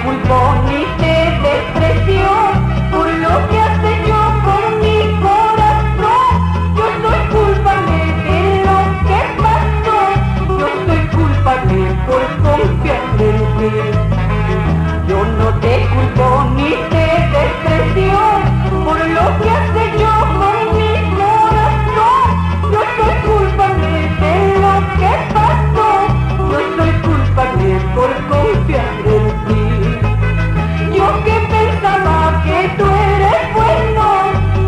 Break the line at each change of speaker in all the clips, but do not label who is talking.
culpo ni te desprecio por lo que has hecho con mi corazón. Yo soy culpable de lo que pasó. Yo soy culpable por confiar en ti. Yo no te culpo ni te desprecio por lo que has hecho con mi corazón. Yo soy culpable de lo que pasó. Yo soy culpable por confiar en ti. Yo que pensaba que tú eres bueno,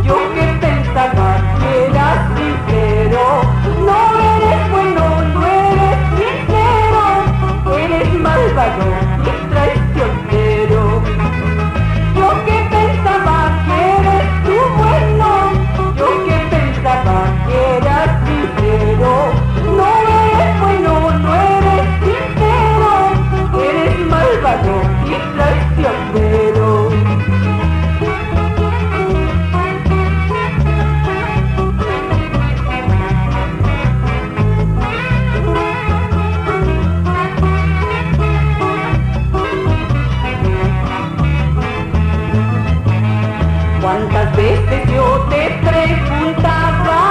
yo que pensaba que eras sincero. No eres bueno, no eres sincero, eres malvado y traicionero. Yo que pensaba que eres tú bueno, yo que pensaba que eras sincero. No eres bueno, no eres sincero, eres malvado y traicionero. ¿Cuántas veces yo te preguntaba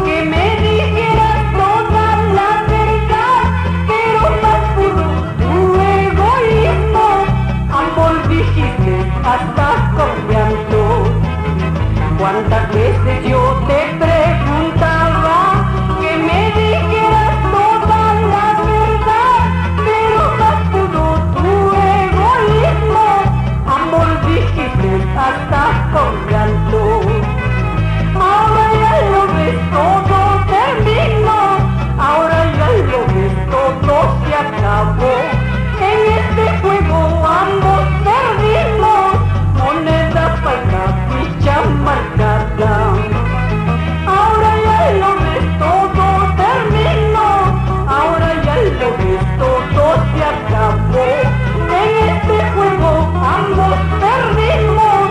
que me dijeras toda la verdad? Pero más pudo tu egoísmo, ambos dijiste hasta con llanto. ¿Cuántas veces yo te preguntaba que me dijeras toda la verdad? Pero más pudo tu egoísmo, ambos dijiste hasta con llanto. Ahora ya lo ves, todo terminó. Ahora ya lo ves, todo se acabó. En este juego ambos perdimos, moneda falsa, ficha marcada. Ahora ya lo ves, todo terminó. Ahora ya lo ves, todo se acabó. En este juego ambos perdimos,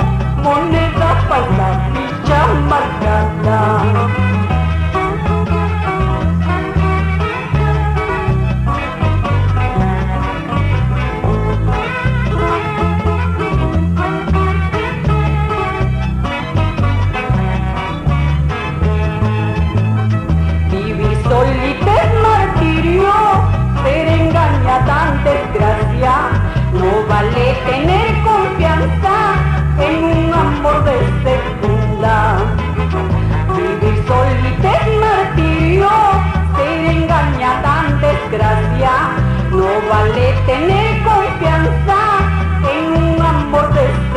moneda falsa, ficha marcada. Vivir solita es martirio, ser engañada en desgracia. No vale tener confianza en un amor de segunda. Vivir solita es martirio, ser engañada en desgracia. No vale tener confianza en un amor de segunda.